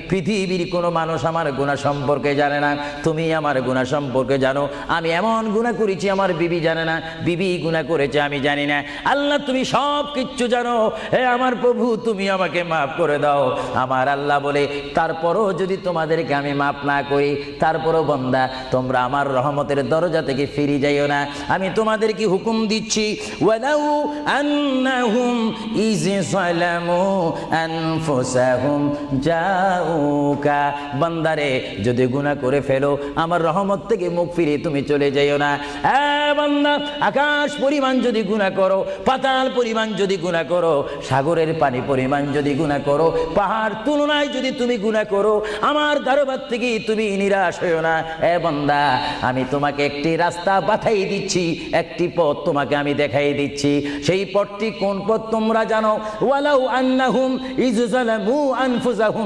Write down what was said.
পৃথিবীর কোনো মানুষ আমার গুনাহ সম্পর্কে জানে না, তুমি আমার গুনাহ সম্পর্কে জানো। আমি এমন গুনাহ করেছি আমার বিবি জানে না, বিবি গুনাহ করেছে আমি জানি না। আল্লাহ তুমি সব কিচ্ছু জানো, হে আমার প্রভু তুমি আমাকে মাফ করে দাও। আমার আল্লাহ বলে, তারপরও যদি তোমাদেরকে আমি মাফ না করি, তারপরও বান্দা তোমরা আমার রহমতের দরজা থেকে ফিরে যাইও না। আমি তোমাদেরকে হুকুম দিচ্ছি, ওয়ালাউ আন্নাহুম ইয যালামু আনফুসাহুম জাউকা, বান্দারে যদি গুনাহ করে ফেলো আমার রহমত থেকে মুখ ফিরিয়ে তুমি চলে যাইও না। বান্দা, আকাশ পরিমাণ যদি গুনাহ করো, পাতাল পরিমাণ যদি গুনাহ করো, সাগরের পানি পরিমাণ যদি গুনাহ করো, পাহাড় তুলনায় যদি তুমি গুনাহ করো, আমার দরবার থেকে তুমি নিরাশ হইও না। বান্দা, আমি তোমাকে একটি রাস্তা বাতাই দিচ্ছি, একটি পথ তোমাকে আমি দেখাই দিচ্ছি। সেই পথটি কোন পথ তোমরা জানো? ওয়ালাউ আন্নাহুম ইয যালামু আনফুসাহুম